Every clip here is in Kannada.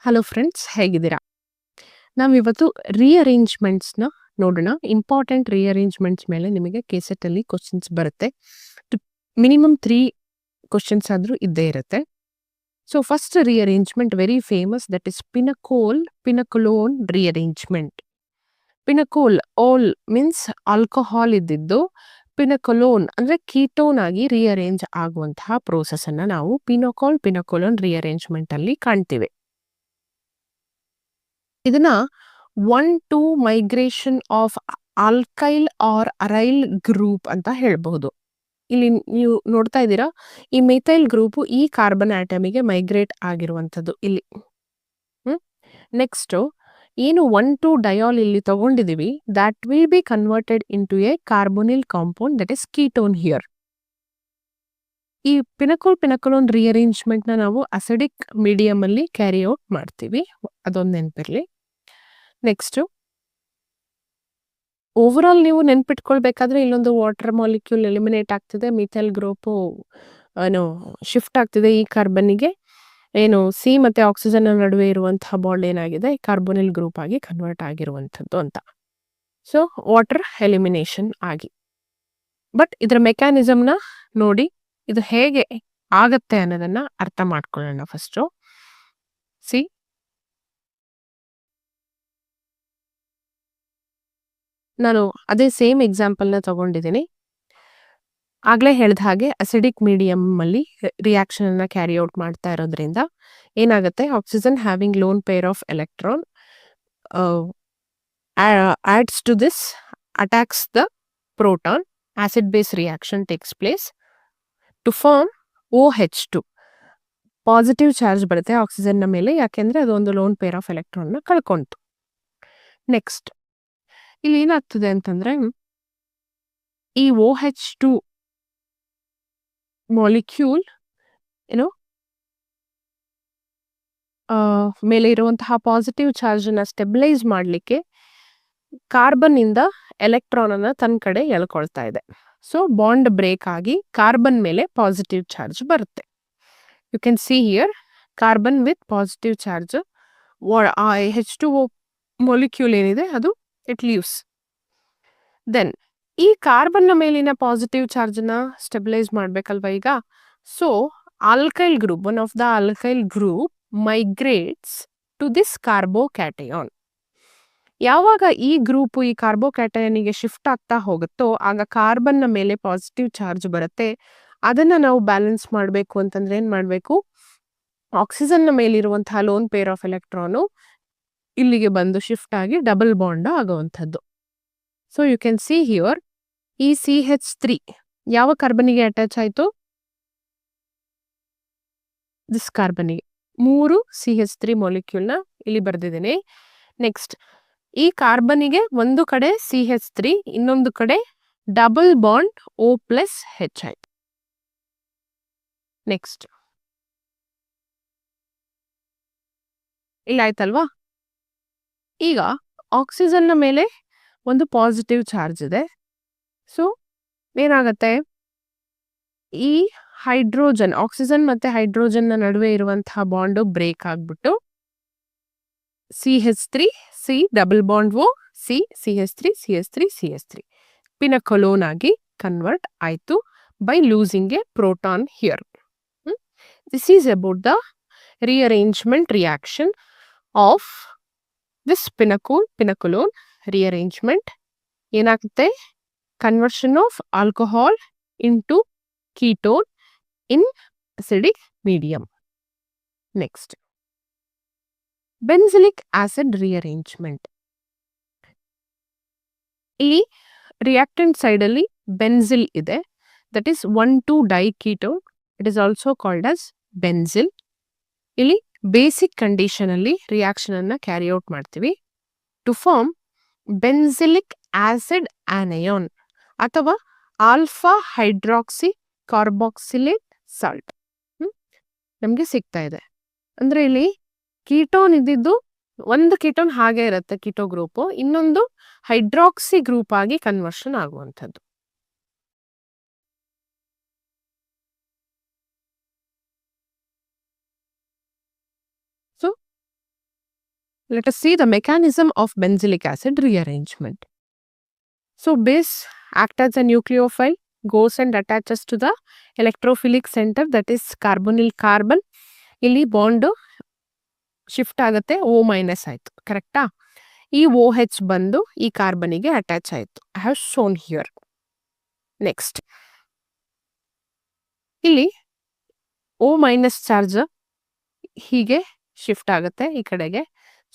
ಹಲೋ ಫ್ರೆಂಡ್ಸ್, ಹೇಗಿದ್ದೀರಾ? ನಾವಿವತ್ತು ರೀಅರೇಂಜ್‌ಮೆಂಟ್ಸ್‌ನ ನೋಡೋಣ. ಇಂಪಾರ್ಟೆಂಟ್ ರೀಅರೇಂಜ್‌ಮೆಂಟ್ಸ್ ಮೇಲೆ ನಿಮಗೆ ಕೆಸೆಟಲ್ಲಿ ಕ್ವೆಶ್ಚನ್ಸ್ ಬರುತ್ತೆ. ಮಿನಿಮಮ್ 3 ಕ್ವೆಶ್ಚನ್ಸ್ ಆದ್ರೂ ಇದ್ದೇ ಇರುತ್ತೆ. So first rearrangement very famous, that is pinacolone rearrangement. Pinacol ol means alcohol ಇದ್ದಿದ್ದು, ಪಿನಕೋಲೋನ್ ಅಂದ್ರೆ ಕೀಟೋನ್ ಆಗಿ ರೀಅರೇಂಜ್ ಆಗುವಂತಹ ಪ್ರೋಸೆಸ್ ಅನ್ನ ನಾವು ಪಿನಕೋಲೋನ್ ರೀಅರೇಂಜ್‌ಮೆಂಟ್ ಅಲ್ಲಿ ಕಾಣ್ತೀವಿ. ಇದನ್ನ 1-2 migration of alkyl or aryl group ಅಂತ ಹೇಳ್ಬಹುದು. ಇಲ್ಲಿ ನೀವು ನೋಡ್ತಾ ಇದ್ದೀರಾ, ಈ ಮಿಥೈಲ್ ಗ್ರೂಪ್ ಈ ಕಾರ್ಬನ್ ಆಟಮಿಗೆ ಮೈಗ್ರೇಟ್ ಆಗಿರುವಂಥದ್ದು ಇಲ್ಲಿ. ನೆಕ್ಸ್ಟ್ ಏನು 1,2 ಡಯಾಲ್ ಇಲ್ಲಿ ತಗೊಂಡಿದೀವಿ, that will be converted into a carbonyl compound, that is ketone here. ಈ ಪಿನಕೋಲೋನ್ ರೀಅರೇಂಜ್‌ಮೆಂಟ್ ನ ನಾವು ಅಸಿಡಿಕ್ ಮೀಡಿಯಂ ಅಲ್ಲಿ ಕ್ಯಾರಿ ಔಟ್ ಮಾಡ್ತೀವಿ, ಅದೊಂದು ನೆನಪಿರ್ಲಿ. ನೆಕ್ಸ್ಟ್ ಓವರ್ ಆಲ್ ನೀವು ನೆನ್ಪಿಟ್ಕೊಳ್ಬೇಕಾದ್ರೆ ಇಲ್ಲೊಂದು ವಾಟರ್ ಮಾಲಿಕ್ಯೂಲ್ ಎಲಿಮಿನೇಟ್ ಆಗ್ತಿದೆ, ಮಿಥೈಲ್ ಗ್ರೂಪು ಏನು ಶಿಫ್ಟ್ ಆಗ್ತಿದೆ ಈ ಕಾರ್ಬನ್ನಿಗೆ. ಏನು ಸಿ ಮತ್ತೆ ಆಕ್ಸಿಜನ್ ನಡುವೆ ಇರುವಂತಹ ಬಾಂಡ್ ಏನಾಗಿದೆ, ಕಾರ್ಬೊನಿಲ್ ಗ್ರೂಪ್ ಆಗಿ ಕನ್ವರ್ಟ್ ಆಗಿರುವಂಥದ್ದು ಅಂತ. ಸೊ ವಾಟರ್ ಎಲಿಮಿನೇಷನ್ ಆಗಿ. ಬಟ್ ಇದರ ಮೆಕ್ಯಾನಿಸಮ್ನ ನೋಡಿ, ಇದು ಹೇಗೆ ಆಗತ್ತೆ ಅನ್ನೋದನ್ನ ಅರ್ಥ ಮಾಡ್ಕೊಳ್ಳೋಣ ಫಸ್ಟು. ಸಿ, ನಾನು ಅದೇ ಸೇಮ್ ಎಕ್ಸಾಂಪಲ್ನ ತಗೊಂಡಿದ್ದೀನಿ. ಆಗ್ಲೇ ಹೇಳ್ದ ಹಾಗೆ ಅಸಿಡಿಕ್ ಮೀಡಿಯಂ ಅಲ್ಲಿ ರಿಯಾಕ್ಷನ್ ಅನ್ನ ಕ್ಯಾರಿ ಔಟ್ ಮಾಡ್ತಾ ಇರೋದ್ರಿಂದ ಏನಾಗುತ್ತೆ, oxygen having lone pair of electron adds to this, attacks the proton, acid base reaction takes place to form OH2. Positive charge ಬರುತ್ತೆ ಆಕ್ಸಿಜನ್ ನ ಮೇಲೆ, ಯಾಕೆಂದ್ರೆ ಅದೊಂದು ಲೋನ್ ಪೇರ್ ಆಫ್ ಎಲೆಕ್ಟ್ರಾನ್ ನ ಕಳ್ಕೊಂತು. ನೆಕ್ಸ್ಟ್ ಇಲ್ಲಿ ಏನಾಗ್ತದೆ ಅಂತಂದ್ರೆ, ಈ OH2 ಮಾಲಿಕ್ಯೂಲ್ ಏನು ಮೇಲೆ ಇರುವಂತಹ ಪಾಸಿಟಿವ್ ಚಾರ್ಜ್ ನ ಸ್ಟೆಬಿಲೈಸ್ ಮಾಡಲಿಕ್ಕೆ ಕಾರ್ಬನ್ ಇಂದ ಎಲೆಕ್ಟ್ರಾನ್ ಅನ್ನ ತನ್ನ ಕಡೆ ಎಳ್ಕೊಳ್ತಾ ಇದೆ. ಸೊ ಬಾಂಡ್ ಬ್ರೇಕ್ ಆಗಿ ಕಾರ್ಬನ್ ಮೇಲೆ ಪಾಸಿಟಿವ್ ಚಾರ್ಜ್ ಬರುತ್ತೆ. You can see here carbon with positive charge, H2O molecule ಏನಿದೆ ಅದು ಇಟ್ ಲೀವ್ಸ್. ದೆನ್ ಈ ಕಾರ್ಬನ್ ನ ಮೇಲಿನ ಪಾಸಿಟಿವ್ ಚಾರ್ಜ್ ನ ಸ್ಟೆಬಿಲೈಸ್ ಮಾಡ್ಬೇಕಲ್ವಾ ಈಗ. So alkyl group, one of the alkyl group migrates to this carbocation. ಯಾವಾಗ ಈ ಗ್ರೂಪ್ ಈ ಕಾರ್ಬೋಕ್ಯಾಟಯಾನಿಗೆ ಶಿಫ್ಟ್ ಆಗ್ತಾ ಹೋಗುತ್ತೋ ಆಗ ಕಾರ್ಬನ್ ನ ಮೇಲೆ ಪಾಸಿಟಿವ್ ಚಾರ್ಜ್ ಬರುತ್ತೆ. ಅದನ್ನ ನಾವು ಬ್ಯಾಲೆನ್ಸ್ ಮಾಡಬೇಕು ಅಂತಂದ್ರೆ ಏನ್ ಮಾಡಬೇಕು, ಆಕ್ಸಿಜನ್ ನ ಮೇಲಿರುವಂತಹ ಲೋನ್ ಪೇರ್ ಆಫ್ ಎಲೆಕ್ಟ್ರಾನು ಇಲ್ಲಿಗೆ ಬಂದು ಶಿಫ್ಟ್ ಆಗಿ ಡಬಲ್ ಬಾಂಡ್ ಆಗುವಂಥದ್ದು. So you can see here, ಈ CH3 ಯಾವ ಕಾರ್ಬನ್ನಿಗೆ ಅಟ್ಯಾಚ್ ಆಯ್ತು, ದಿಸ್ ಕಾರ್ಬನ್ನಿಗೆ. 3 CH3 ಮಾಲಿಕ್ಯೂಲ್ನ ಇಲ್ಲಿ ಬರ್ದಿದ್ದೀನಿ. ನೆಕ್ಸ್ಟ್ ಈ ಕಾರ್ಬನ್ನಿಗೆ ಒಂದು ಕಡೆ CH3, ಇನ್ನೊಂದು ಕಡೆ ಡಬಲ್ ಬಾಂಡ್ O+H ಆಯ್ತು. ನೆಕ್ಸ್ಟ್ ಇಲ್ಲಾಯ್ತಲ್ವಾ. ಈಗ ಆಕ್ಸಿಜನ್ ನ ಮೇಲೆ ಒಂದು ಪಾಸಿಟಿವ್ ಚಾರ್ಜ್ ಇದೆ. ಸೊ ಏನಾಗತ್ತೆ, ಈ ಹೈಡ್ರೋಜನ್, ಆಕ್ಸಿಜನ್ ಮತ್ತೆ ಹೈಡ್ರೋಜನ್ ನ ನಡುವೆ ಇರುವಂತಹ ಬಾಂಡ್ ಬ್ರೇಕ್ ಆಗ್ಬಿಟ್ಟು CH3 C double bond O C CH3 pinacolone ಆಗಿ ಕನ್ವರ್ಟ್ ಆಯ್ತು by losing a proton here. This is about the rearrangement reaction of this pinacolone rearrangement. ಏನಾಗುತ್ತೆ, conversion of alcohol into ketone in acidic medium. Next benzilic acid rearrangement. ಈ ರಿಯಾಕ್ಟೆಂಟ್ ಸೈಡ್ ಅಲ್ಲಿ ಬೆನ್ಸಿಲ್ ಇದೆ, that is 1,2 diketone. It is also called as benzil. ಇಲ್ಲಿ ಬೇಸಿಕ್ ಕಂಡೀಷನ್ ಅಲ್ಲಿ ರಿಯಾಕ್ಷನ್ ಅನ್ನ ಕ್ಯಾರಿ ಔಟ್ ಮಾಡ್ತೀವಿ to form benzilic acid anion ಅಥವಾ ಆಲ್ಫಾ ಹೈಡ್ರಾಕ್ಸಿ ಕಾರ್ಬಾಕ್ಸಿಲೇಟ್ ಸಾಲ್ಟ್ ನಮ್ಗೆ ಸಿಗ್ತಾ ಇದೆ. ಅಂದ್ರೆ ಇಲ್ಲಿ ಕೀಟೋನ್ ಇದ್ದಿದ್ದು, ಒಂದು ಕೀಟೋನ್ ಹಾಗೆ ಇರುತ್ತೆ ಕೀಟೋ ಗ್ರೂಪ್, ಇನ್ನೊಂದು ಹೈಡ್ರಾಕ್ಸಿ ಗ್ರೂಪ್ ಆಗಿ ಕನ್ವರ್ಷನ್ ಆಗುವಂಥದ್ದು. So let us see the mechanism of benzylic acid rearrangement. So base acts as a nucleophile, goes and attaches to the electrophilic center, that is carbonyl carbon. ಇಲ್ಲಿ ಬಾಂಡ್ ಶಿಫ್ಟ್ ಆಗುತ್ತೆ, O- ಆಯ್ತು, ಕರೆಕ್ಟಾ? ಈ OH ಬಂದು ಈ ಕಾರ್ಬನಿಗೆ ಅಟ್ಯಾಚ್ ಆಯ್ತು. I have shown here. Next ಇಲ್ಲಿ O- ಚಾರ್ಜ್ ಹೀಗೆ ಶಿಫ್ಟ್ ಆಗುತ್ತೆ ಈ ಕಡೆಗೆ.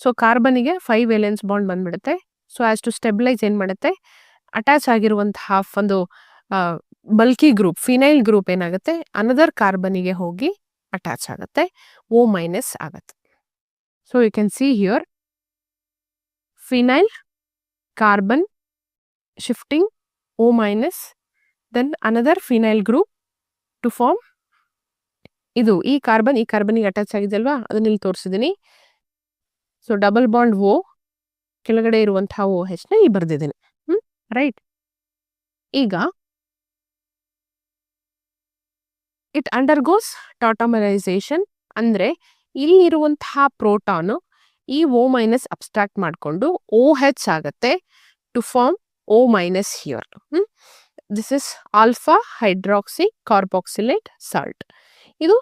ಸೊ ಕಾರ್ಬನಿಗೆ 5 ವೇಲೆನ್ಸ್ ಬಾಂಡ್ ಬಂದ್ಬಿಡುತ್ತೆ. ಸೊ ಆಸ್ ಟು ಸ್ಟೆಬಿಲೈಸ್ ಏನ್ ಮಾಡುತ್ತೆ, ಅಟ್ಯಾಚ್ ಆಗಿರುವಂತಹ ಒಂದು ಬಲ್ಕಿ ಗ್ರೂಪ್, ಫಿನೈಲ್ ಗ್ರೂಪ್ ಏನಾಗುತ್ತೆ, ಅನದರ್ ಕಾರ್ಬನಿಗೆ ಹೋಗಿ ಅಟ್ಯಾಚ್ ಆಗುತ್ತೆ, O- ಆಗುತ್ತೆ. So you can see here phenyl carbon shifting O-, then another phenyl group to form ಇದು ಈ ಕಾರ್ಬನ್ಗೆ ಅಟ್ಯಾಚ್ ಆಗಿದೆ ಅಲ್ವಾ, ಅದನ್ನ ಇಲ್ಲಿ ತೋರಿಸಿದ್ದೀನಿ. ಸೊ ಡಬಲ್ ಬಾಂಡ್ O, ಕೆಳಗಡೆ ಇರುವಂತಹ OH ನ ಇಲ್ಲಿ ಬರ್ದಿದ್ದೀನಿ. ರೈಟ್. ಈಗ ಇಟ್ ಅಂಡರ್ಗೋಸ್ ಟಾಟಮರೈಸೇಷನ್, ಅಂದ್ರೆ ಇಲ್ಲಿರುವಂತಹ ಪ್ರೋಟಾನ್ ಈ O- ಅಬ್ಸ್ಟ್ರಾಕ್ಟ್ ಮಾಡಿಕೊಂಡು OH ಆಗತ್ತೆ to form O- here. This is alpha hydroxy carboxylate salt. ಇದು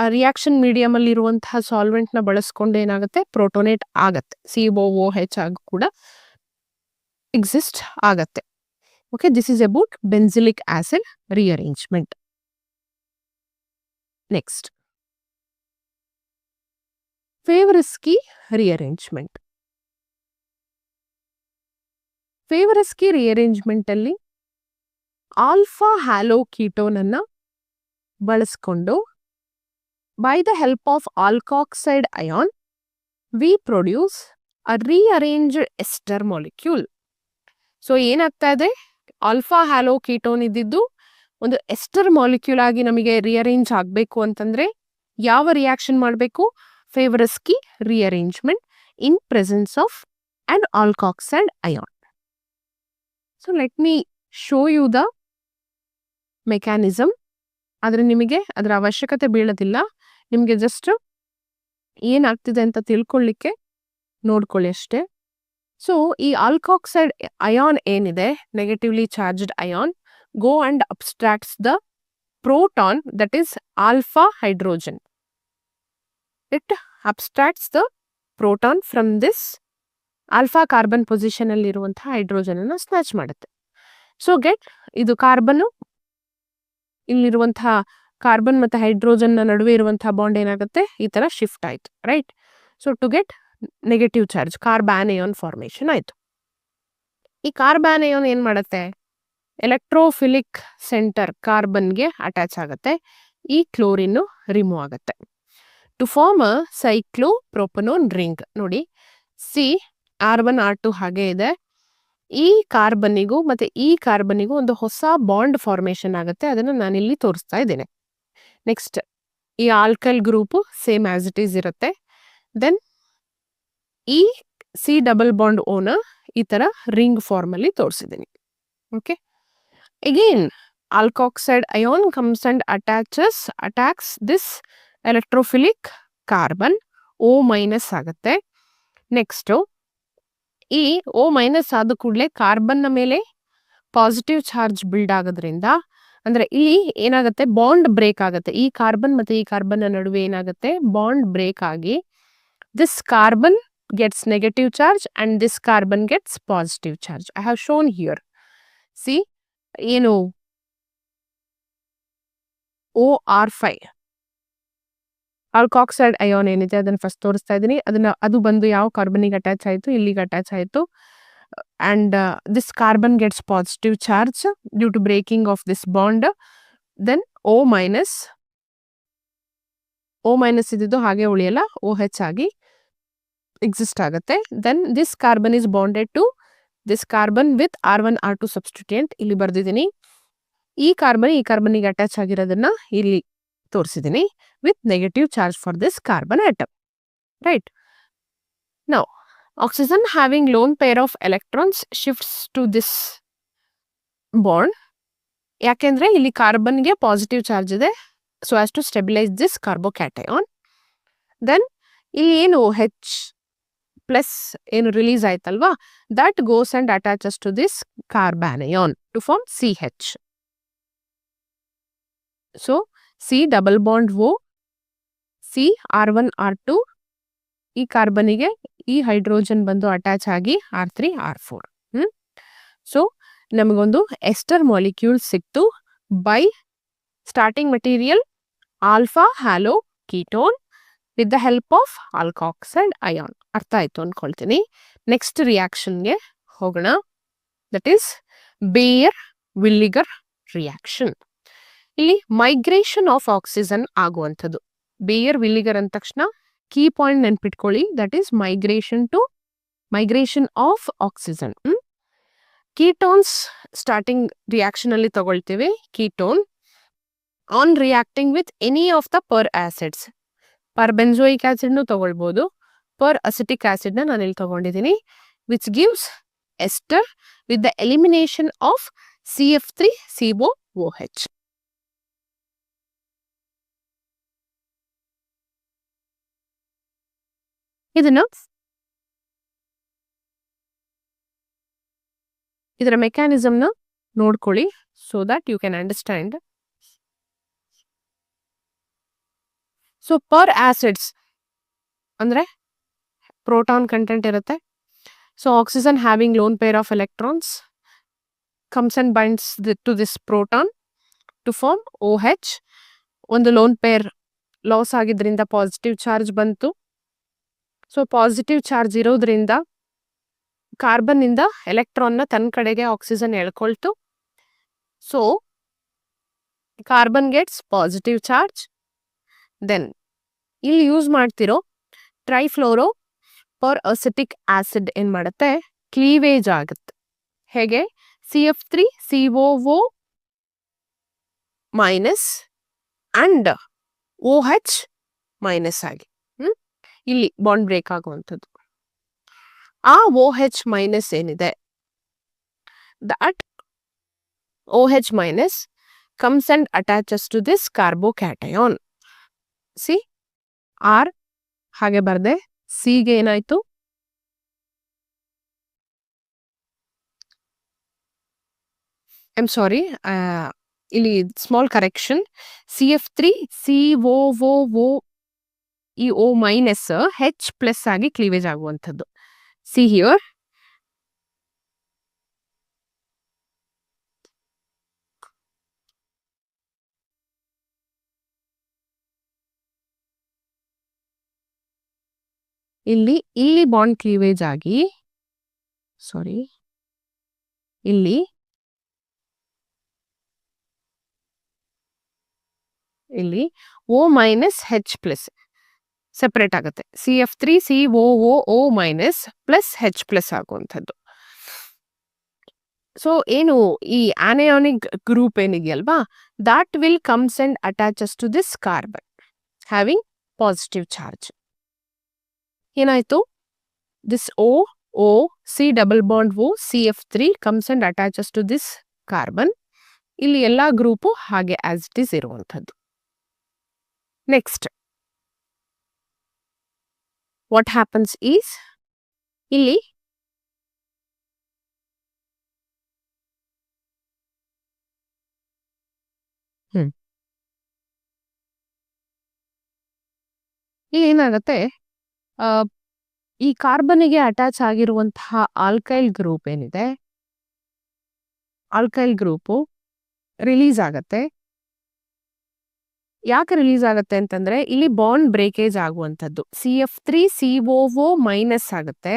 ರಿಯಾಕ್ಷನ್ ಮೀಡಿಯಂ ಅಲ್ಲಿ ಇರುವಂತಹ ಸಾಲ್ವೆಂಟ್ ನ ಬಳಸ್ಕೊಂಡು ಏನಾಗುತ್ತೆ, ಪ್ರೋಟೋನೇಟ್ ಆಗತ್ತೆ, COOH ಆಗಿ ಕೂಡ ಎಕ್ಸಿಸ್ಟ್ ಆಗತ್ತೆ. Okay, this is about benzilic acid rearrangement. Next Favorskii rearrangement. Favorskii rearrangement ಅಲ್ಲಿ ಆಲ್ಫಾ ಹ್ಯಾಲೋ ಕೀಟೋನ್ ಅನ್ನ ಬಳಸ್ಕೊಂಡು by the help of alkoxide ion we produce a rearranged ester molecule. So ಏನಾಗ್ತಾ ಇದೆ, ಆಲ್ಫಾ ಹ್ಯಾಲೋ ಕೀಟೋನ್ ಇದ್ದಿದ್ದು ಒಂದು ಎಸ್ಟರ್ ಮಾಲಿಕ್ಯೂಲ್ ಆಗಿ ನಮಗೆ ರಿಅರೇಂಜ್ ಆಗಬೇಕು ಅಂತಂದ್ರೆ ಯಾವ ರಿಯಾಕ್ಷನ್ ಮಾಡಬೇಕು, Favorskii rearrangement in presence of an alkoxide ion. So let me show you the mechanism. ಆದ್ರೆ ನಿಮಗೆ ಅದರ ಅವಶ್ಯಕತೆ ಬೀಳೋದಿಲ್ಲ, ನಿಮಗೆ ಜಸ್ಟ್ ಏನಾಗ್ತಿದೆ ಅಂತ ತಿಳ್ಕೊಳ್ಳಿಕ್ಕೆ ನೋಡ್ಕೊಳ್ಳಿ ಅಷ್ಟೇ. ಸೊ ಈ ಆಲ್ಕಾಕ್ಸೈಡ್ ಅಯಾನ್ ಏನಿದೆ, negatively charged ion, go and abstracts the proton that is alpha hydrogen. It abstracts the proton from this alpha carbon position ಅಲ್ಲಿ ಇರುವಂತಹ ಹೈಡ್ರೋಜನ್ ಅನ್ನು ಸ್ನ್ಯಾಚ್ ಮಾಡುತ್ತೆ. ಸೊ ಗೆಟ್ ಇದು ಕಾರ್ಬನ್, ಇಲ್ಲಿರುವಂತಹ ಕಾರ್ಬನ್ ಮತ್ತೆ ಹೈಡ್ರೋಜನ್ ನಡುವೆ ಇರುವಂತಹ ಬಾಂಡ್ ಏನಾಗುತ್ತೆ, ಈ ತರ ಶಿಫ್ಟ್ ಆಯ್ತು, right. So to get negative charge carbanion formation ಆಯ್ತು. ಈ ಕಾರ್ಬಾನಿಯಾನ್ ಏನ್ ಮಾಡುತ್ತೆ, ಎಲೆಕ್ಟ್ರೋಫಿಲಿಕ್ ಸೆಂಟರ್ ಕಾರ್ಬನ್ಗೆ ಅಟ್ಯಾಚ್ ಆಗುತ್ತೆ, ಈ ಕ್ಲೋರಿನ್ ರಿಮೂವ್ ಆಗುತ್ತೆ ಟು ಫಾರ್ಮ್ ಅ ಸೈಕ್ಲೋಪ್ರೋಪನೋನ್ ರಿಂಗ್. ನೋಡಿ, R1 R2 ಹಾಗೆ ಇದೆ. ಈ ಕಾರ್ಬನ್ನಿಗೂ ಮತ್ತೆ ಈ ಕಾರ್ಬನ್ನಿಗೂ ಒಂದು ಹೊಸ ಬಾಂಡ್ ಫಾರ್ಮೇಶನ್ ಆಗುತ್ತೆ, ಅದನ್ನ ನಾನಿಲ್ಲಿ ತೋರಿಸ್ತಾ ಇದ್ದೇನೆ. ನೆಕ್ಸ್ಟ್ ಈ alkyl group same as it is ಇರುತ್ತೆ. ದೆನ್ ಈ C ಡಬಲ್ ಬಾಂಡ್ ಓನ ಈ ತರ ರಿಂಗ್ ಫಾರ್ಮ್ ಅಲ್ಲಿ ತೋರಿಸಿದ್ದೀನಿ. Okay, again alkoxide ion comes and attacks this electrophilic carbon, O- ಆಗುತ್ತೆ. ನೆಕ್ಸ್ಟ್ ಈ O- ಆದ ಕೂಡಲೇ ಕಾರ್ಬನ್ ನ ಮೇಲೆ ಪಾಸಿಟಿವ್ ಚಾರ್ಜ್ ಬಿಲ್ಡ್ ಆಗೋದ್ರಿಂದ, ಅಂದ್ರೆ ಇಲ್ಲಿ ಏನಾಗುತ್ತೆ, ಬಾಂಡ್ ಬ್ರೇಕ್ ಆಗುತ್ತೆ. ಈ ಕಾರ್ಬನ್ ಮತ್ತೆ ಈ ಕಾರ್ಬನ್ ನ ನಡುವೆ ಏನಾಗುತ್ತೆ, ಬಾಂಡ್ ಬ್ರೇಕ್ ಆಗಿ this carbon gets negative charge and this carbon gets positive charge. I have shown here. C ಏನು OR5 ಆಲ್ಕಾಕ್ಸೈಡ್ ಅಯಾನ್ ಏನಿದೆ ಅದನ್ನ ಫಸ್ಟ್ ತೋರಿಸ್ತಾ ಇದ್ದೀನಿ. ಅದು ಬಂದು ಯಾವ ಕಾರ್ಬನ್ಗೆ ಅಟ್ಯಾಚ್ ಆಯ್ತು, ಇಲ್ಲಿಗೆ ಅಟ್ಯಾಚ್ ಆಯ್ತು. And this carbon gets positive charge due to breaking of this bond. Then O- ಇದ್ದಿದ್ದು ಹಾಗೆ ಉಳಿಯಲ್ಲ, OH ಆಗಿ ಎಕ್ಸಿಸ್ಟ್ ಆಗುತ್ತೆ. Then this carbon is bonded to this carbon with R1 R2 substituent, ಇಲ್ಲಿ ಬರ್ದಿದ್ದೀನಿ. ಈ ಕಾರ್ಬನ್ಗೆ ಅಟ್ಯಾಚ್ ಆಗಿರೋದನ್ನ ಇಲ್ಲಿ ತೋರಿಸಿದ್ದೀನಿ with negative charge for this carbon atom, right? Now oxygen having lone pair of electrons shifts to this bond, ಯಾಕೆಂದ್ರೆ ಇಲ್ಲಿ ಕಾರ್ಬನ್ಗೆ ಪಾಸಿಟಿವ್ ಚಾರ್ಜ್ ಇದೆ, so as to stabilize this carbocation. Then ಇಲ್ಲಿ ಏನು OH ಪ್ಲಸ್ ಏನು ರಿಲೀಸ್ ಆಯ್ತಲ್ವಾ, that goes and attaches to this carbanion to form CH. So C double bond O, C R1 R2, ಈ ಕಾರ್ಬನಿಗೆ ಈ ಹೈಡ್ರೋಜನ್ ಬಂದು ಅಟ್ಯಾಚ್ ಆಗಿ R3 R4. ಸೊ ನಮಗೊಂದು ಎಸ್ಟರ್ ಮಾಲಿಕ್ಯೂಲ್ ಸಿಕ್ತು by starting material alpha halo ketone with the help of alkoxide ion. ಅರ್ಥ ಆಯ್ತು ಅನ್ಕೊಳ್ತೀನಿ. ನೆಕ್ಸ್ಟ್ ರಿಯಾಕ್ಷನ್ಗೆ ಹೋಗೋಣ. That is Baeyer Villiger reaction. ಇಲ್ಲಿ ಮೈಗ್ರೇಷನ್ ಆಫ್ ಆಕ್ಸಿಜನ್ ಆಗುವಂಥದ್ದು. ಬೇಯರ್ ವಿಲ್ಲಿಗರ್ ಅಂದ ತಕ್ಷಣ ಕೀ ಪಾಯಿಂಟ್ ನೆನ್ಪಿಟ್ಕೊಳ್ಳಿ, that is migration of oxygen. Ketones starting reaction ಅಲ್ಲಿ ತಗೊಳ್ತೀವಿ. Ketone on reacting with any of the peracids, perbenzoic acid ತಗೊಳ್ಬಹುದು, ಪರ್ ಅಸಿಟಿಕ್ ಆಸಿಡ್ ನಾನು ಇಲ್ಲಿ ತಗೊಂಡಿದ್ದೀನಿ, which gives ester with the elimination of CF3COOH. ಇದರ ಮೆಕ್ಯಾನಿಸಮ್ನ ನೋಡ್ಕೊಳ್ಳಿ so that you can understand. So peracids ಅಂದ್ರೆ ಪ್ರೋಟಾನ್ ಕಂಟೆಂಟ್ ಇರುತ್ತೆ. So oxygen having lone pair of electrons comes and binds to this proton to form OH. ಒಂದು ಲೋನ್ ಪೇರ್ ಲಾಸ್ ಆಗಿದ್ರಿಂದ ಪಾಸಿಟಿವ್ ಚಾರ್ಜ್ ಬಂತು. ಸೊ ಪಾಸಿಟಿವ್ ಚಾರ್ಜ್ ಇರೋದ್ರಿಂದ ಕಾರ್ಬನ್ ಇಂದ ಎಲೆಕ್ಟ್ರಾನ್ನ ತನ್ನ ಕಡೆಗೆ ಆಕ್ಸಿಜನ್ ಎಳ್ಕೊಳ್ತು. So carbon gets positive charge. Then ಇಲ್ಲಿ ಯೂಸ್ ಮಾಡ್ತಿರೋ ಟ್ರೈಫ್ಲೋರೋ ಪರ್ ಅಸಿಟಿಕ್ ಆಸಿಡ್ ಏನ್ ಮಾಡುತ್ತೆ, ಕ್ಲೀವೇಜ್ ಆಗುತ್ತೆ. ಹೇಗೆ? CF3COO minus and OH minus ಆಗಿ ಇಲ್ಲಿ ಬಾಂಡ್ ಬ್ರೇಕ್ ಆಗುವಂಥದ್ದು. ಆ OH ಮೈನಸ್ ಏನಿದೆ, that OH minus comes and attaches to this carbocation. C R ಹಾಗೆ ಬರ್ದೆ, ಸಿಗೆ ಏನಾಯ್ತು, ಐಮ್ ಸಾರಿ, ಇಲ್ಲಿ ಸ್ಮಾಲ್ ಕರೆಕ್ಷನ್, CF3COO ಈ O ಮೈನಸ್ H ಪ್ಲಸ್ ಆಗಿ ಕ್ಲೀವೇಜ್ ಆಗುವಂಥದ್ದು. ಸಿ ಹಿಯರ್, ಇಲ್ಲಿ ಬಾಂಡ್ ಕ್ಲೀವೇಜ್ ಆಗಿ, ಸಾರಿ, ಇಲ್ಲಿ O minus H plus separate ಆಗುತ್ತೆ. CF3COO minus plus H plus ಆಗುವಂಥದ್ದು. ಸೊ ಏನು ಈ ಆನಯಾನಿಕ್ ಗ್ರೂಪ್ ಏನಿದೆಯಲ್ವಾ, that will comes and attaches to this carbon having positive charge. ಏನಾಯ್ತು, this O C double bond O CF3 comes and attaches to this carbon. ಇಲ್ಲಿ ಎಲ್ಲಾ ಗ್ರೂಪು ಹಾಗೆ ಆಸ್ ಇಟ್ ಈಸ್ ಇರುವಂಥದ್ದು. ನೆಕ್ಸ್ಟ್ ವಾಟ್ ಹ್ಯಾಪನ್ಸ್ ಈಸ್, ಇಲ್ಲಿ ಏನಾಗತ್ತೆ, ಈ ಕಾರ್ಬನಿಗೆ ಅಟ್ಯಾಚ್ ಆಗಿರುವಂತಹ ಆಲ್ಕೈಲ್ ಗ್ರೂಪ್ ಏನಿದೆ, ಆಲ್ಕೈಲ್ ಗ್ರೂಪು ರಿಲೀಸ್ ಆಗತ್ತೆ. ಯಾಕೆ ರಿಲೀಸ್ ಆಗತ್ತೆ ಅಂತಂದ್ರೆ ಇಲ್ಲಿ ಬಾಂಡ್ ಬ್ರೇಕೇಜ್ ಆಗುವಂಥದ್ದು. CF3COO ಮೈನಸ್ ಆಗುತ್ತೆ.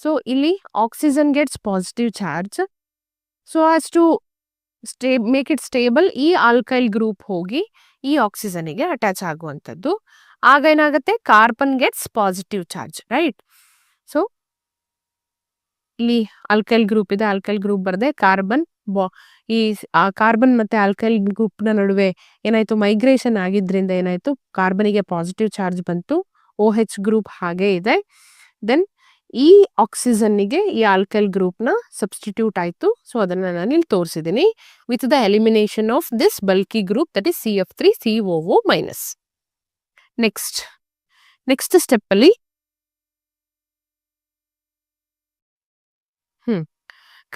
ಸೊ ಇಲ್ಲಿ oxygen gets positive charge. So as to make it stable, ಈ ಆಲ್ಕೈಲ್ ಗ್ರೂಪ್ ಹೋಗಿ ಈ ಆಕ್ಸಿಜನ್ಗೆ ಅಟ್ಯಾಚ್ ಆಗುವಂಥದ್ದು. ಆಗ ಏನಾಗುತ್ತೆ, carbon gets positive charge, right? So ಇಲ್ಲಿ ಆಲ್ಕೈಲ್ ಗ್ರೂಪ್ ಇದೆ, ಆಲ್ಕೈಲ್ ಗ್ರೂಪ್ ಬರ್ದೆ ಕಾರ್ಬನ್ ಈ ಕಾರ್ಬನ್ ಮತ್ತೆ ಆಲ್ಕೈಲ್ ಗ್ರೂಪ್ ನ ನಡುವೆ ಏನಾಯ್ತು, ಮೈಗ್ರೇಷನ್ ಆಗಿದ್ರಿಂದ ಏನಾಯ್ತು, ಕಾರ್ಬನಿಗೆ ಪಾಸಿಟಿವ್ ಚಾರ್ಜ್ ಬಂತು. OH ಗ್ರೂಪ್ ಹಾಗೆ ಇದೆ. ದೆನ್ ಈ ಆಕ್ಸಿಜನ್ನಿಗೆ ಈ ಆಲ್ಕೈಲ್ ಗ್ರೂಪ್ ನ ಸಬ್ಸ್ಟಿಟ್ಯೂಟ್ ಆಯ್ತು. ಸೊ ಅದನ್ನ ನಾನು ಇಲ್ಲಿ ತೋರಿಸಿದ್ದೀನಿ with the elimination of this bulky group, that is CF3COO minus. Next step ಅಲ್ಲಿ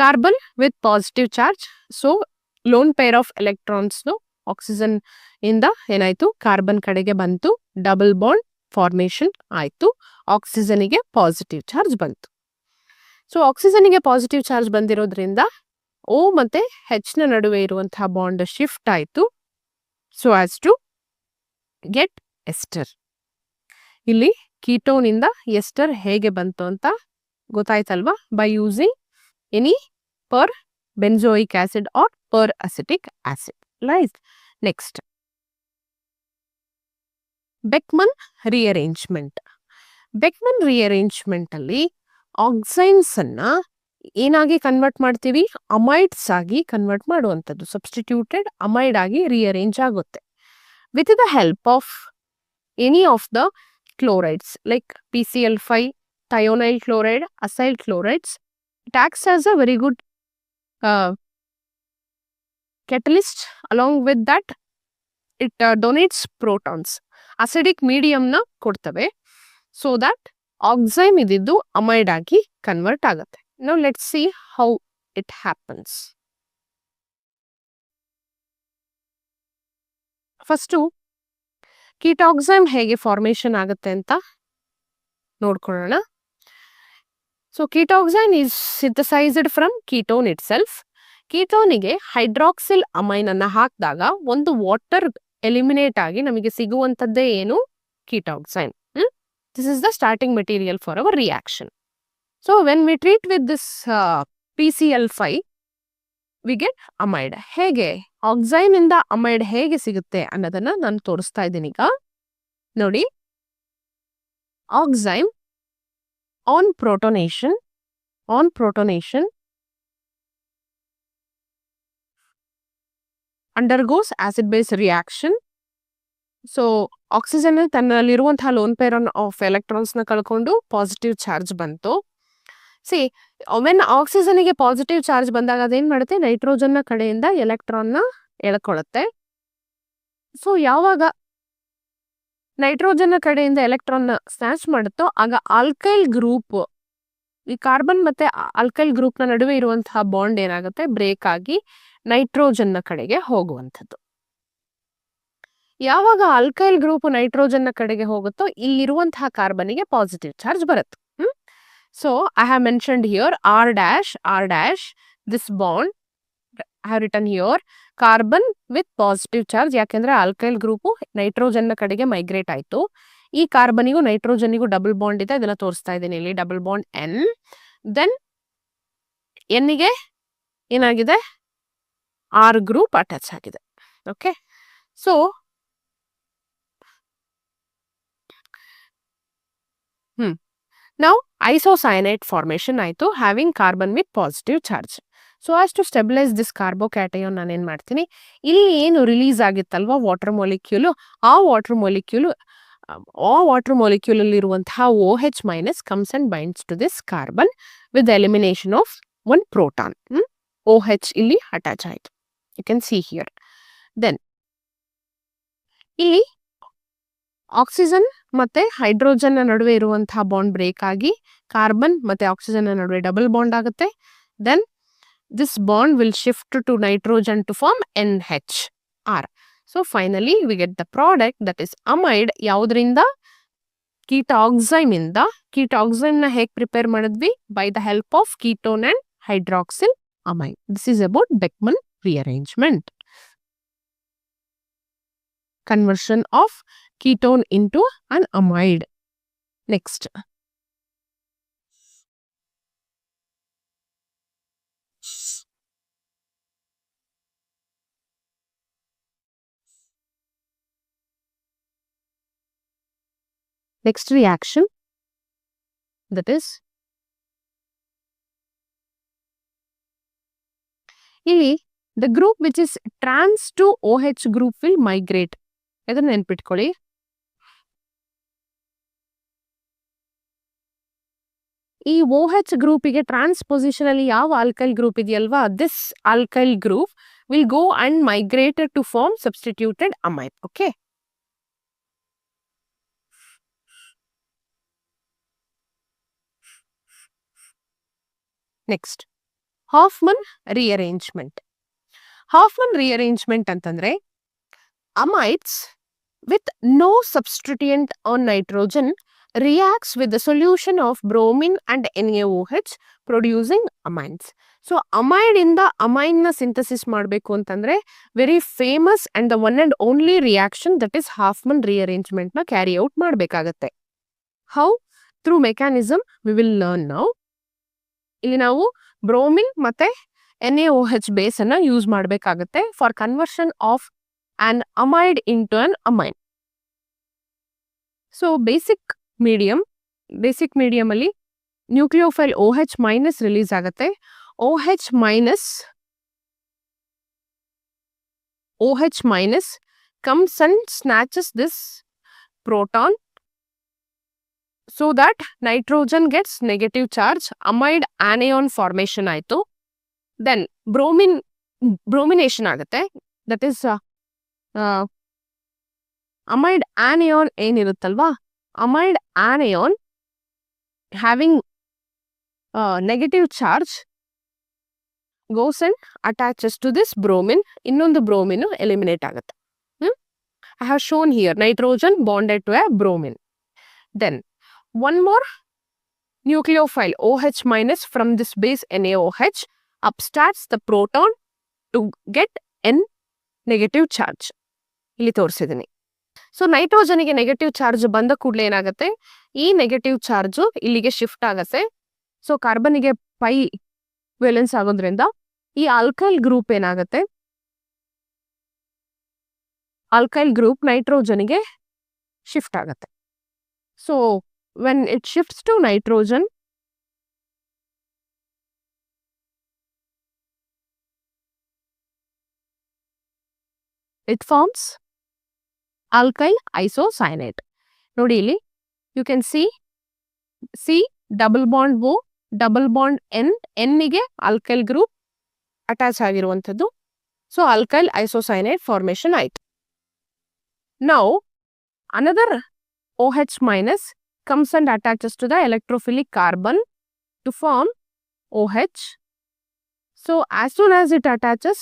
carbon with positive charge. So lone pair of electrons oxygen ಇಂದ ಏನಾಯ್ತು, ಕಾರ್ಬನ್ ಕಡೆಗೆ ಬಂತು, ಡಬಲ್ ಬಾಂಡ್ ಫಾರ್ಮೇಶನ್ ಆಯ್ತು, ಆಕ್ಸಿಜನ್ಗೆ ಪಾಸಿಟಿವ್ ಚಾರ್ಜ್ ಬಂತು. ಸೊ ಆಕ್ಸಿಜನ್ಗೆ ಪಾಸಿಟಿವ್ ಚಾರ್ಜ್ ಬಂದಿರೋದ್ರಿಂದ ಓ ಮತ್ತೆ ಹೆಚ್ ನ ನಡುವೆ ಇರುವಂತಹ ಬಾಂಡ್ ಶಿಫ್ಟ್ ಆಯ್ತು, so as to get ester. ಇಲ್ಲಿ ಕೀಟೋನ್ ಇಂದ ಎಸ್ಟರ್ ಹೇಗೆ ಬಂತು ಅಂತ ಗೊತ್ತಾಯ್ತಲ್ವಾ? By using any perbenzoic acid or peracetic acid. Right. Next, Beckmann rearrangement. Beckmann rearrangement ಅಲ್ಲಿ ಆಕ್ಸೈನ್ಸ್ ಅನ್ನ ಏನಾಗಿ ಕನ್ವರ್ಟ್ ಮಾಡ್ತೀವಿ? ಅಮೈಡ್ಸ್ ಆಗಿ ಕನ್ವರ್ಟ್ ಮಾಡುವಂಥದ್ದು. ಸಬ್ಸ್ಟಿಟ್ಯೂಟೆಡ್ ಅಮೈಡ್ ಆಗಿ ರಿಅರೇಂಜ್ ಆಗುತ್ತೆ with the help of any of the chlorides like PCl5, thionyl chloride, acyl chlorides. It acts as a very good catalyst. Along with that, it donates protons. Acidic medium na ಕೊಡ್ತವೆ, so that oxime ಇದಿದ್ದು amide ಆಗಿ ಕನ್ವರ್ಟ್ ಆಗುತ್ತೆ. Now let's see how it happens. First, ketoxime ಹೇಗೆ ಫಾರ್ಮೇಶನ್ ಆಗುತ್ತೆ ಅಂತ ನೋಡ್ಕೊಳ್ಳೋಣ. So ketoxime is synthesised from ketone itself. ಕೀಟೋನಿಗೆ ಹೈಡ್ರಾಕ್ಸಿಲ್ ಅಮೈನ್ ಅನ್ನ ಹಾಕಿದಾಗ ಒಂದು ವಾಟರ್ ಎಲಿಮಿನೇಟ್ ಆಗಿ ನಮಗೆ ಸಿಗುವಂತದ್ದೇ ಏನು? Ketoxime. This is the starting material for our reaction. So when we treat with this PCl5 we get amide. ಹೇಗೆ ಆಕ್ಸೈಮ್ ಇಂದ ಅಮೈಡ್ ಹೇಗೆ ಸಿಗುತ್ತೆ ಅನ್ನೋದನ್ನ ನಾನು ತೋರಿಸ್ತಾ ಇದ್ದೀನಿ ಈಗ. ನೋಡಿ, oxime on protonation undergoes acid base reaction. So oxygen ತನ್ನಲ್ಲಿರುವಂತಹ ಲೋನ್ ಪೇರ್ ಆಫ್ ಎಲೆಕ್ಟ್ರಾನ್ಸ್ ನ ಕಳ್ಕೊಂಡು ಪಾಸಿಟಿವ್ ಚಾರ್ಜ್ ಬಂತು. ಸಿ, ವೆನ್ ಆಕ್ಸಿಜನ್ಗೆ ಪಾಸಿಟಿವ್ ಚಾರ್ಜ್ ಬಂದಾಗ ಅದೇನ್ ಮಾಡುತ್ತೆ? ನೈಟ್ರೋಜನ್ ನ ಕಡೆಯಿಂದ ಎಲೆಕ್ಟ್ರಾನ್ ನ ಎಳ್ಕೊಳ್ಳುತ್ತೆ. ಸೊ ಯಾವಾಗ ನೈಟ್ರೋಜನ್ ನ ಕಡೆಯಿಂದ ಎಲೆಕ್ಟ್ರಾನ್ ನ ಸ್ನ್ಯಾಚ್ ಮಾಡುತ್ತೋ ಆಗ ಆಲ್ಕೈಲ್ ಗ್ರೂಪ್, ಈ ಕಾರ್ಬನ್ ಮತ್ತೆ ಆಲ್ಕೈಲ್ ಗ್ರೂಪ್ ನ ನಡುವೆ ಇರುವಂತಹ ಬಾಂಡ್ ಏನಾಗುತ್ತೆ? ಬ್ರೇಕ್ ಆಗಿ ನೈಟ್ರೋಜನ್ ನ ಕಡೆಗೆ ಹೋಗುವಂಥದ್ದು. ಯಾವಾಗ ಆಲ್ಕೈಲ್ ಗ್ರೂಪ್ ನೈಟ್ರೋಜನ್ ನ ಕಡೆಗೆ ಹೋಗುತ್ತೋ ಇಲ್ಲಿರುವಂತಹ ಕಾರ್ಬನ್ಗೆ ಪಾಸಿಟಿವ್ ಚಾರ್ಜ್ ಬರುತ್ತೆ. So I have mentioned here R dash, this bond I have written here carbon with positive charge. ಯಾಕೆಂದ್ರೆ ಆಲ್ಕೈಲ್ ಗ್ರೂಪ್ ನೈಟ್ರೋಜನ್ ನ ಕಡೆಗೆ ಮೈಗ್ರೇಟ್ ಆಯ್ತು. ಈ ಕಾರ್ಬನಿಗೂ ನೈಟ್ರೋಜನ್ನಿಗೂ ಡಬಲ್ ಬಾಂಡ್ ಇದೆ, ಅದನ್ನ ತೋರಿಸ್ತಾ ಇದ್ದೀನಿ ಇಲ್ಲಿ. Double bond N. ದೆನ್ ಎನ್ನಿಗೆ ಏನಾಗಿದೆ? ಆರ್ ಗ್ರೂಪ್ ಅಟ್ಯಾಚ್ ಆಗಿದೆ. Okay, so now isocyanate formation ಆಯ್ತು, having carbon with positive charge. So as to stabilize this carbocation ನಾನು ಏನ್ ಮಾಡ್ತೀನಿ, ಇಲ್ಲಿ ಏನು ರಿಲೀಸ್ ಆಗಿತ್ತಲ್ವಾ ವಾಟರ್ ಮಾಲಿಕ್ಯೂಲ್, ಆ ವಾಟರ್ ಮಾಲಿಕ್ಯೂಲ್ ಅಲ್ಲಿ ಇರುವಂತಹ OH minus comes and binds to this carbon with elimination of one proton. OH ಇಲ್ಲಿ ಅಟ್ಯಾಚ್ ಆಯ್ತು. You can see here. Then ಇಲ್ಲಿ ಆಕ್ಸಿಜನ್ ಮತ್ತೆ ಹೈಡ್ರೋಜನ್ ನ ನಡುವೆ ಇರುವಂತಹ ಬಾಂಡ್ ಬ್ರೇಕ್ ಆಗಿ ಕಾರ್ಬನ್ ಮತ್ತೆ ಆಕ್ಸಿಜನ್ ನ ನಡುವೆ ಡಬಲ್ ಬಾಂಡ್ ಆಗುತ್ತೆ. Then this bond will shift to nitrogen to form NHR. So finally we get the product that is amide. ಯಾವುದರಿಂದ? ಕೀಟಾಕ್ಸೈಮ್ ಇಂದ. ಕೀಟಾಕ್ಸೈಮ್ ನ ಹೇಗೆ ಪ್ರಿಪೇರ್ ಮಾಡಿದ್ವಿ? By the help of ketone and hydroxyl amide. This is about Beckmann rearrangement. Conversion of ketone into an amide. Next, reaction, that is ಇಲ್ಲಿ the group which is trans to OH group will migrate. ಇದನ್ನ ನೆನ್ಪಿಟ್ಕೊಳ್ಳಿ. ಈ OH ಗ್ರೂಪಿಗೆ ಟ್ರಾನ್ಸ್ ಪೊಸಿಷನ್ ಅಲ್ಲಿ ಯಾವ ಆಲ್ಕೈಲ್ ಗ್ರೂಪ್ ಇದೆಯಲ್ವಾ, this alkyl group will go and migrated to form substituted amide. Okay, next Hofmann rearrangement. Hofmann rearrangement ಅಂತಂದ್ರೆ amides with no substituent on nitrogen reacts with the solution of bromine and NaOH producing amines. So amide ಇಂದ ಅಮೈನ್ ನ ಸಿಂಥಸಿಸ್ ಮಾಡಬೇಕು ಅಂತಂದ್ರೆ very famous and the one and only reaction that is Hofmann rearrangement ನ ಕ್ಯಾರಿ ಔಟ್ ಮಾಡಬೇಕಾಗತ್ತೆ. How? Through mechanism we will learn now. ಇಲ್ಲಿ ನಾವು ಬ್ರೋಮಿನ್ ಮತ್ತೆ NaOH ಬೇಸ್ ಅನ್ನ ಯೂಸ್ ಮಾಡಬೇಕಾಗತ್ತೆ for conversion of an amide into an amine. So basic medium ಅಲ್ಲಿ ನ್ಯೂಕ್ಲಿಯೋಫೈಲ್ OH ಮೈನಸ್ ರಿಲೀಸ್ ಆಗುತ್ತೆ. OH minus comes and snatches this proton so that nitrogen gets negative charge. amide anion formation ಆಯ್ತು. Then bromination ಆಗುತ್ತೆ. That is amide anion ಏನಿರುತ್ತಲ್ವಾ, amide anion having negative charge goes and attaches to this bromine. ಇನ್ನೊಂದು bromine eliminate ಆಗುತ್ತೆ. I have shown here nitrogen bonded to a bromine. Then one more nucleophile OH minus from this base NaOH upstarts the proton to get N negative charge. ಇಲ್ಲಿ ತೋರಿಸಿದ್ದೀನಿ. ಸೊ ನೈಟ್ರೋಜನ್ಗೆ ನೆಗೆಟಿವ್ ಚಾರ್ಜ್ ಬಂದ ಕೂಡಲೇ ಏನಾಗುತ್ತೆ, ಈ ನೆಗೆಟಿವ್ ಚಾರ್ಜ್ ಇಲ್ಲಿಗೆ ಶಿಫ್ಟ್ ಆಗತ್ತೆ. ಸೊ ಕಾರ್ಬನ್ಗೆ ಪೈ ವೇಲೆನ್ಸ್ ಆಗೋದ್ರಿಂದ ಈ ಆಲ್ಕೈಲ್ ಗ್ರೂಪ್ ಏನಾಗುತ್ತೆ, ಆಲ್ಕೈಲ್ ಗ್ರೂಪ್ ನೈಟ್ರೋಜನ್ಗೆ ಶಿಫ್ಟ್ ಆಗತ್ತೆ. So when it shifts to nitrogen, it forms alkyl isocyanate. ನೋಡಿ ಇಲ್ಲಿ you can see double bond O, double bond N ಗೆ ಆಲ್ಕೈಲ್ ಗ್ರೂಪ್ ಅಟ್ಯಾಚ್ ಆಗಿರುವಂಥದ್ದು. ಸೊ ಆಲ್ಕೈಲ್ ಐಸೋಸೈನೇಟ್ ಫಾರ್ಮೇಶನ್ ಆಯ್ತು. Now another OH minus comes and attaches to the electrophilic carbon to form OH. So as soon as it attaches,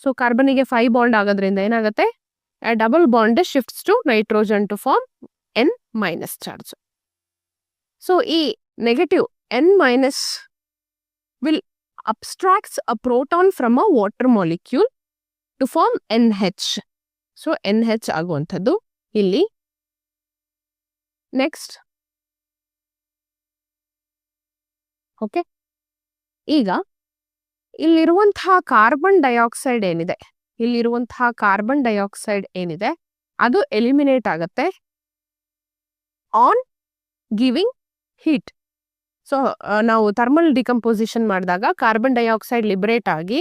so ಕಾರ್ಬನ್ಗೆ 5 ಬಾಂಡ್ ಆಗೋದ್ರಿಂದ ಏನಾಗುತ್ತೆ, double bond shifts to nitrogen to form N minus charge. So ಈ negative N minus will abstracts a proton from a water molecule to form NH. So NH ಆಗುವಂಥದ್ದು ಇಲ್ಲಿ. ನೆಕ್ಸ್ಟ್ ಓಕೆ, ಈಗ ಇಲ್ಲಿರುವಂತಹ ಕಾರ್ಬನ್ ಡೈಆಕ್ಸೈಡ್ ಏನಿದೆ ಅದು ಎಲಿಮಿನೇಟ್ ಆಗತ್ತೆ ಆನ್ ಗಿವಿಂಗ್ ಹೀಟ್. ಸೊ ನಾವು ಥರ್ಮಲ್ ಡಿಕಂಪೋಸಿಷನ್ ಮಾಡಿದಾಗ ಕಾರ್ಬನ್ ಡೈಆಕ್ಸೈಡ್ ಲಿಬರೇಟ್ ಆಗಿ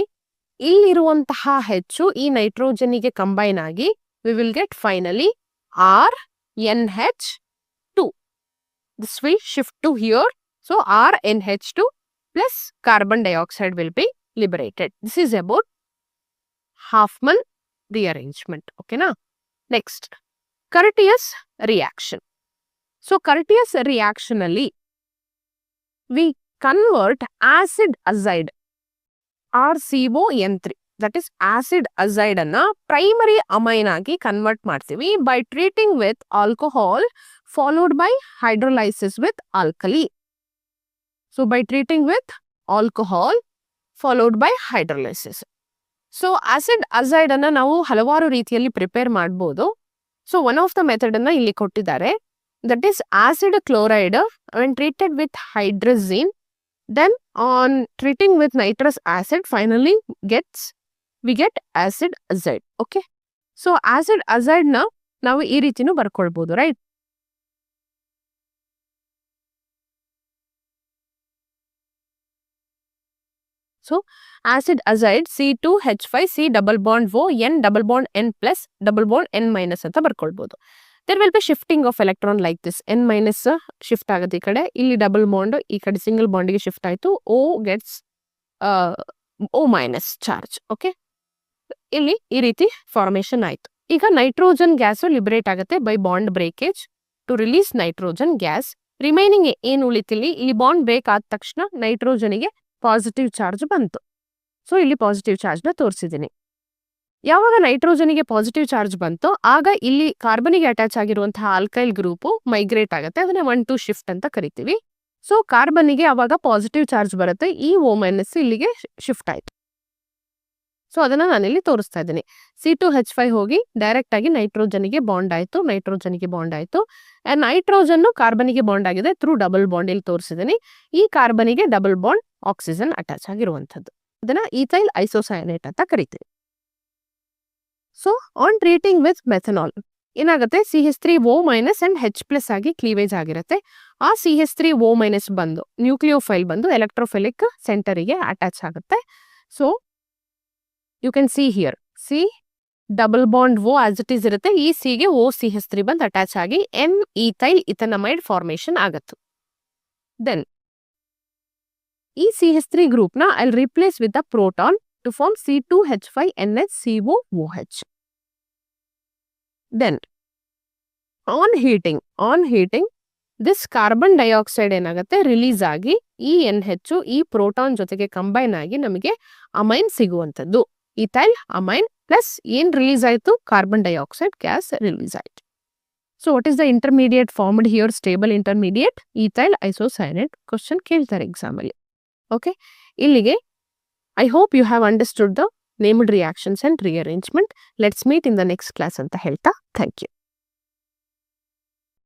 ಇಲ್ಲಿರುವಂತಹ ಹೆಚ್ಚು ಈ ನೈಟ್ರೋಜನ್ಗೆ ಕಂಬೈನ್ ಆಗಿ we will get finally RNH2. This will shift to here. So RNH2 plus carbon dioxide will be liberated. This is about Hofmann rearrangement. Okay na? Next, Curtius reaction. So Curtius reaction alli we convert acid azide RCON3, that is acid azide anna primary amine agi convert ಮಾಡ್ತೀವಿ by treating with alcohol followed by hydrolysis with alkali. So by treating with alcohol followed by hydrolysis. So acid azide ಅನ್ನ ನಾವು ಹಲವಾರು ರೀತಿಯಲ್ಲಿ ಪ್ರಿಪೇರ್ ಮಾಡಬಹುದು. So one of the method ಅನ್ನ ಇಲ್ಲಿ ಕೊಟ್ಟಿದ್ದಾರೆ, that is acid chloride when treated with hydrazine, then on treating with nitrous acid finally we get acid azide. Okay, so acid azide ನ ನಾವು ಈ ರೀತಿನೂ ಬರ್ಕೊಳ್ಬಹುದು, right? So acid azide C2H5C double bond O N double bond N plus double bond N minus ಅಂತ ಬರ್ಕೊಳ್ಬಹುದು. There will be shifting of electron like this. N minus shift ಆಗುತ್ತೆ ಈ ಕಡೆ, ಇಲ್ಲಿ ಡಬಲ್ ಬಾಂಡ್ ಈ ಕಡೆ ಸಿಂಗಲ್ ಬಾಂಡ್ಗೆ ಶಿಫ್ಟ್ ಆಯ್ತು. O gets O minus charge. Okay, ಇಲ್ಲಿ ಈ ರೀತಿ ಫಾರ್ಮೇಶನ್ ಆಯ್ತು. ಈಗ ನೈಟ್ರೋಜನ್ ಗ್ಯಾಸ್ ಲಿಬರೇಟ್ ಆಗುತ್ತೆ by bond breakage to release nitrogen gas. Remaining ಏನು ಉಳಿತಿಲ್ಲಿ, ಈ ಬಾಂಡ್ ಬ್ರೇಕ್ ಆದ ತಕ್ಷಣ ನೈಟ್ರೋಜನ್ಗೆ ಪಾಸಿಟಿವ್ ಚಾರ್ಜ್ ಬಂತು. ಸೊ ಇಲ್ಲಿ ಪಾಸಿಟಿವ್ ಚಾರ್ಜ್ನ ತೋರಿಸಿದ್ದೀನಿ. ಯಾವಾಗ ನೈಟ್ರೋಜನಿಗೆ ಪಾಸಿಟಿವ್ ಚಾರ್ಜ್ ಬಂತೋ ಆಗ ಇಲ್ಲಿ ಕಾರ್ಬನಿಗೆ ಅಟ್ಯಾಚ್ ಆಗಿರುವಂತಹ ಆಲ್ಕೈಲ್ ಗ್ರೂಪು ಮೈಗ್ರೇಟ್ ಆಗುತ್ತೆ. ಅದನ್ನ 1,2 ಶಿಫ್ಟ್ ಅಂತ ಕರಿತೀವಿ. ಸೊ ಕಾರ್ಬನ್ನಿಗೆ ಅವಾಗ ಪಾಸಿಟಿವ್ ಚಾರ್ಜ್ ಬರುತ್ತೆ. ಈ O- ಇಲ್ಲಿಗೆ ಶಿಫ್ಟ್ ಆಯ್ತು. ಸೊ ಅದನ್ನ ನಾನಿಲ್ಲಿ ತೋರಿಸ್ತಾ ಇದ್ದೀನಿ. C2H5 ಹೋಗಿ ಡೈರೆಕ್ಟ್ ಆಗಿ ನೈಟ್ರೋಜನಿಗೆ ಬಾಂಡ್ ಆಯ್ತು. ನೈಟ್ರೋಜನ್ ಕಾರ್ಬನಿಗೆ ಬಾಂಡ್ ಆಗಿದೆ ಥ್ರೂ ಡಬಲ್ ಬಾಂಡ್. ಇಲ್ಲಿ ತೋರಿಸಿದ್ದೀನಿ. ಈ ಕಾರ್ಬನಿಗೆ ಡಬಲ್ ಬಾಂಡ್ ಆಕ್ಸಿಜನ್ ಅಟ್ಯಾಚ್ ಆಗಿರುವಂಥದ್ದು. ಅದನ್ನ ಈಥೈಲ್ ಐಸೋಸೈನೇಟ್ ಅಂತ ಕರಿತೀವಿ. So on treating with methanol ಏನಾಗುತ್ತೆ, CH3O- ಅಂಡ್ H+ ಆಗಿ ಕ್ಲೀವೇಜ್ ಆಗಿರುತ್ತೆ. ಆ CH3O- ಬಂದು ನ್ಯೂಕ್ಲಿಯೋಫೈಲ್ ಬಂದು ಎಲೆಕ್ಟ್ರೋಫಿಲಿಕ್ ಸೆಂಟರಿಗೆ ಅಟ್ಯಾಚ್ ಆಗುತ್ತೆ. So you can see here C double bond O as it is ಇರುತ್ತೆ. ಈ ಸಿಗೆ OCH3 ಬಂದು ಅಟ್ಯಾಚ್ ಆಗಿ N-ಈಥೈಲ್ ಇಥನಮೈಡ್ ಫಾರ್ಮೇಶನ್ ಆಗತ್ತು. ದೆನ್ ಈ CH3 ಗ್ರೂಪ್ನ I replace with the proton to form C2H5NH-COOH. Then, on heating, this carbon dioxide ಏನಾಗುತ್ತೆ ರಿಲೀಸ್ ಆಗಿ ಈ NH ಈ ಪ್ರೋಟಾನ್ ಜೊತೆಗೆ ಕಂಬೈನ್ ಆಗಿ ನಮಗೆ ಅಮೈನ್ ಸಿಗುವಂಥದ್ದು. ಈಥೈಲ್ ಅಮೈನ್ ಪ್ಲಸ್ ಏನ್ ರಿಲೀಸ್ ಆಯಿತು, ಕಾರ್ಬನ್ ಡೈಆಕ್ಸೈಡ್ ಗ್ಯಾಸ್ ರಿಲೀಸ್ ಆಯಿತು. So what is the intermediate formed here, stable intermediate ethyl isocyanate. Question ಕೇಳ್ತಾರೆ ಎಕ್ಸಾಮಲ್ಲಿ. ಓಕೆ, ಇಲ್ಲಿಗೆ I hope you have understood the named reactions and rearrangement. Let's meet in the next class ಅಂತ ಹೇಳ್ತಾ, thank you.